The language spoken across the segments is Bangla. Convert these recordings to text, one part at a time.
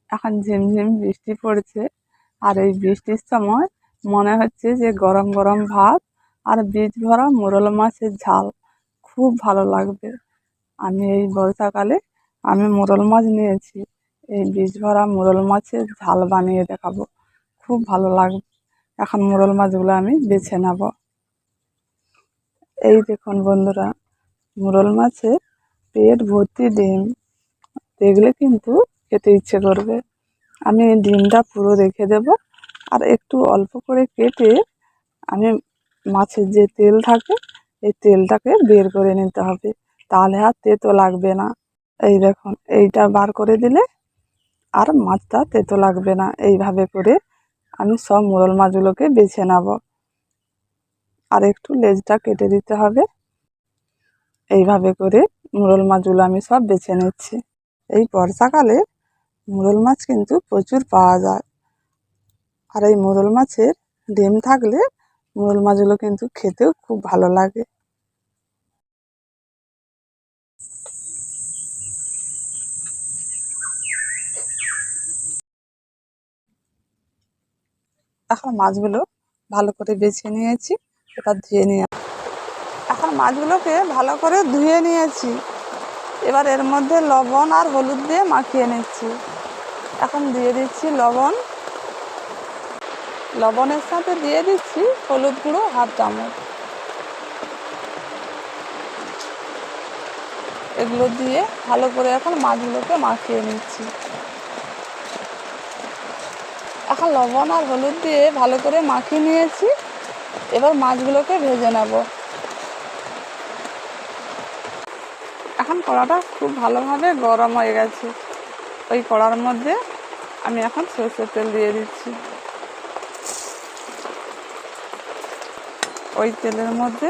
এখন ঝিমঝিম বৃষ্টি পড়ছে, আর এই বৃষ্টির সময় মনে হচ্ছে যে গরম গরম ভাত আর বীজ ভরা মোরলা মাছের ঝাল খুব ভালো লাগবে। আমি এই বর্ষাকালে মোরলা মাছ নিয়েছি, এই বীজ ভরা মোরলা মাছের ঝাল বানিয়ে দেখাবো, খুব ভালো লাগবে। এখন মোরলা মাছগুলো আমি বেছে নেব। এই দেখুন বন্ধুরা, মোরলা মাছে পেট ভর্তি ডিম, দেখলে কিন্তু খেতে ইচ্ছে করবে। আমি ডিমটা পুরো রেখে দেব, আর একটু অল্প করে কেটে আমি মাছের যে তেল থাকে এই তেলটাকে বের করে নিতে হবে, তাহলে আর তেতো লাগবে না। এই দেখুন, এইটা বার করে দিলে আর মাছটা তেতো লাগবে না। এইভাবে করে আমি সব মোরলা মাছগুলোকে বেছে নেব, আর একটু লেজটা কেটে দিতে হবে। এইভাবে করে মোরলা মাছগুলো আমি সব বেছে নিচ্ছি। এই বর্ষাকালে মোরলা মাছ কিন্তু প্রচুর পাওয়া যায়, আর এই মোরলা মাছের ডিম থাকলে মোরলা মাছগুলো কিন্তু খেতেও খুব ভালো লাগে। এখন মাছগুলো ভালো করে বেছে নিয়েছি, এবার ধুয়ে নিয়ে এখন মাছগুলোকে ভালো করে ধুয়ে নিয়েছি। এবার এর মধ্যে লবণ আর হলুদ দিয়ে মাখিয়ে নিচ্ছি। এখন দিয়ে দিচ্ছি লবণ, লবণের সাথে দিয়ে দিচ্ছি হলুদ গুঁড়ো হাফ চামচ। এগুলো দিয়ে ভালো করে এখন মাছগুলোকে মাখিয়ে নিচ্ছি। এখন লবণ আর হলুদ দিয়ে ভালো করে মাখিয়ে নিয়েছি, এবার মাছগুলোকে ভেজে নেব। এখন কড়াটা খুব ভালোভাবে গরম হয়ে গেছে, ওই কড়ার মধ্যে আমি এখন সরষের তেল দিয়ে দিচ্ছি। ওই তেলের মধ্যে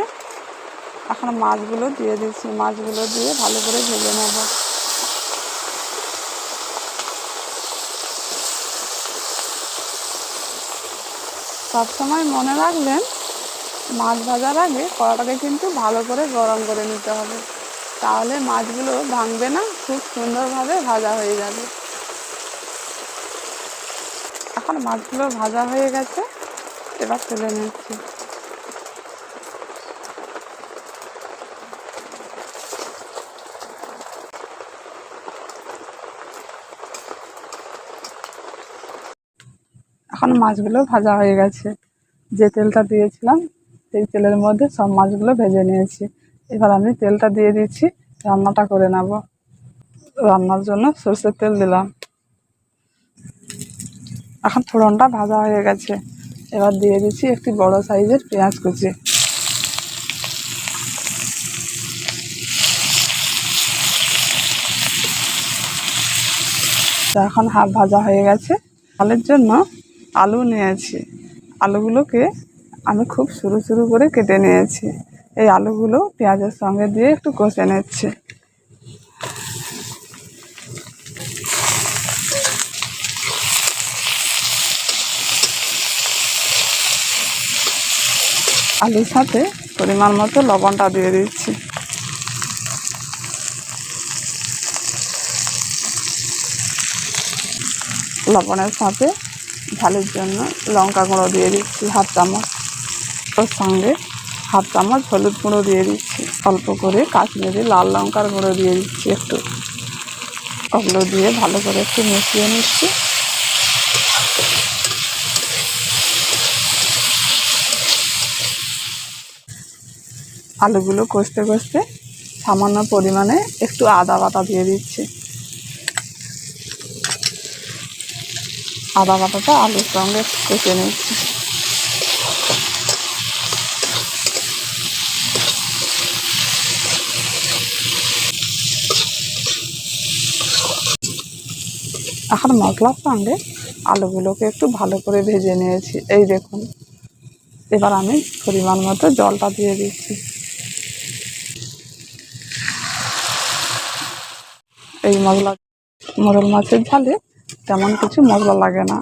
এখন মাছগুলো দিয়ে দিচ্ছি, মাছগুলো দিয়ে ভালো করে ভেজে নেব। সবসময় মনে রাখবেন, মাছ ভাজার আগে কড়াটাকে কিন্তু ভালো করে গরম করে নিতে হবে, তাহলে মাছগুলো ভাঙবে না, খুব সুন্দরভাবে ভাজা হয়ে যাবে। এখন মাছগুলো ভাজা হয়ে গেছে, এবার তুলে নিচ্ছি। এখন মাছগুলো ভাজা হয়ে গেছে, যে তেলটা দিয়েছিলাম সেই তেলের মধ্যে সব মাছগুলো ভেজে নিয়েছি। এবার আমি তেলটা দিয়ে দিচ্ছি, রান্নাটা করে নেব। রান্নার জন্য সরষের তেল দিলাম। এখন ফোড়নটা ভাজা হয়ে গেছে, এবার দিয়ে দিচ্ছি একটি বড় সাইজের পেঁয়াজ কুচি। এখন হাফ ভাজা হয়ে গেছে। ডালের জন্য আলু নিয়েছি, আলুগুলোকে আমি খুব সরু সরু করে কেটে নিয়েছি। এই আলুগুলো পেঁয়াজের সঙ্গে দিয়ে একটু কষে নিচ্ছি। আলুর সাথে পরিমাণ মতো লবণটা দিয়ে দিচ্ছি। লবণের সাথে ঝালের জন্য লঙ্কা গুঁড়ো দিয়ে দিচ্ছি হাফ চামচ, ওর সঙ্গে হাফ চামচ হলুদ গুঁড়ো দিয়ে দিচ্ছি, অল্প করে কাশ্মীরি লাল লঙ্কার গুঁড়ো দিয়ে দিচ্ছি একটু। ওগুলো দিয়ে ভালো করে একটু মিশিয়ে নিচ্ছি। আলুগুলো কষতে কষতে সামান্য পরিমাণে একটু আদা বাটা দিয়ে দিচ্ছি। আদা বাটাটা আলুর সঙ্গে কষে নিচ্ছি। এখন মশলার সঙ্গে আলুগুলোকে একটু ভালো করে ভেজে নিয়েছি। এই দেখুন, এবার আমি পরিমাণ মতো জলটা দিয়ে দিচ্ছি। এই মোরলা মাছের ঝালে তেমন কিছু মশলা লাগে না,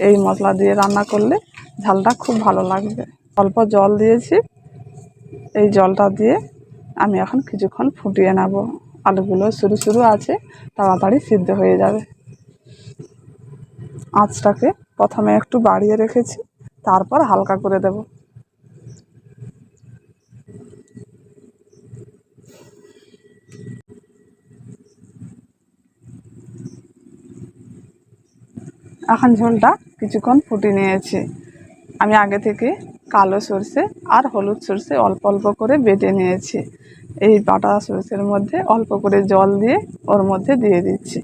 এই মশলা দিয়ে রান্না করলে ঝালটা খুব ভালো লাগবে। অল্প জল দিয়েছি, এই জলটা দিয়ে আমি এখন কিছুক্ষণ ফুটিয়ে নেব। আলুগুলো সরু সরু আছে, তাড়াতাড়ি সিদ্ধ হয়ে যাবে। আঁচটাকে প্রথমে একটু বাড়িয়ে রেখেছি, তারপর হালকা করে দেব। এখন ঝোলটা কিছুক্ষণ ফুটিয়ে নিয়েছি। আমি আগে থেকে কালো সরষে আর হলুদ সরষে অল্প অল্প করে বেটে নিয়েছি। এই বাটা সরষের মধ্যে অল্প করে জল দিয়ে ওর মধ্যে দিয়ে দিচ্ছি।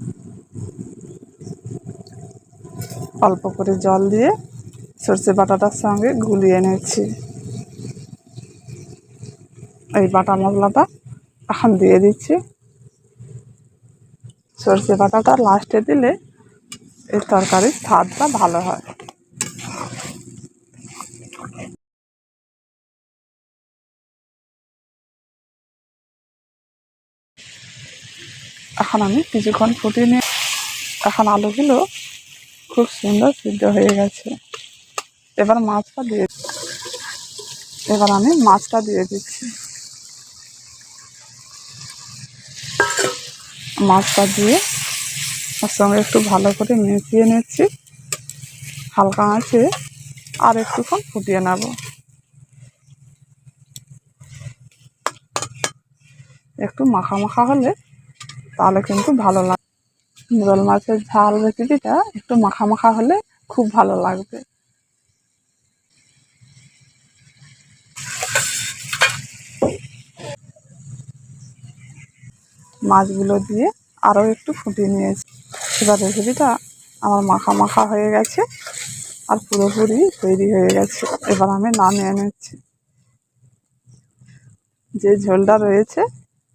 অল্প করে জল দিয়ে সরষে বাটাটার সঙ্গে গুলিয়ে নিচ্ছি। এই বাটা মশলাটা এখন দিয়ে দিচ্ছি। সরষে বাটাটা লাস্টে দিলে এই তরকারির স্বাদটা ভালো হয়। এখন আমি কিছুক্ষণ ফুটিয়ে নিয়ে এখন আলুগুলো খুব সুন্দর সিদ্ধ হয়ে গেছে। এবার আমি মাছটা দিয়ে দিচ্ছি। মাছটা দিয়ে ওর সঙ্গে একটু ভালো করে মিশিয়ে নিচ্ছি। হালকা আঁচে আর একটুক্ষণ ফুটিয়ে নেব। একটু মাখা মাখা হলে তাহলে কিন্তু ভালো লাগবে। মোরল মাছের ঝাল রেসিপিটা একটু মাখা মাখা হলে খুব ভালো লাগবে। মাছগুলো দিয়ে আরও একটু ফুটিয়ে নিয়েছি। এবার রেসিপিটা আমার মাখা মাখা হয়ে গেছে আর পুরোপুরি তৈরি হয়ে গেছে। এবার আমি নামিয়ে নিচ্ছি। যে ঝোলটা রয়েছে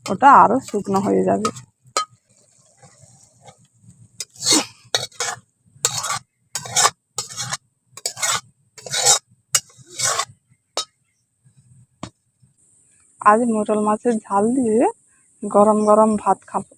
ওটা আরও শুকনো হয়ে যাবে। আজ মোরল মাছের ঝাল দিয়ে গরম গরম ভাত খাবো।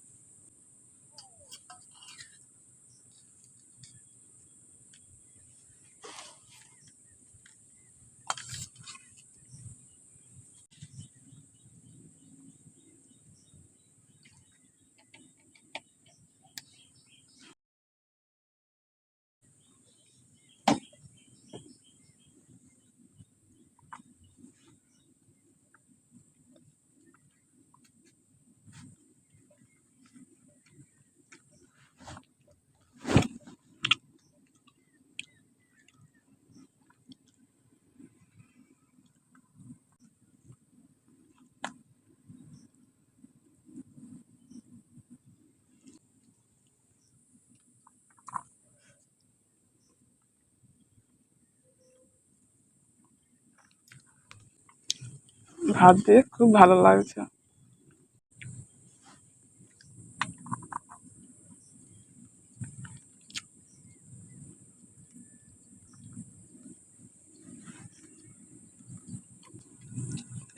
ভাত দিয়ে খুব ভালো লাগছে।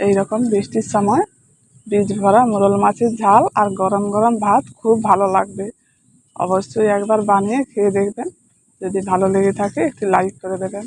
এইরকম বৃষ্টির সময় বীজ ভরা মোরল মাছের ঝাল আর গরম গরম ভাত খুব ভালো লাগবে। অবশ্যই একবার বানিয়ে খেয়ে দেখবেন। যদি ভালো লেগে থাকে একটি লাইক করে দেবেন।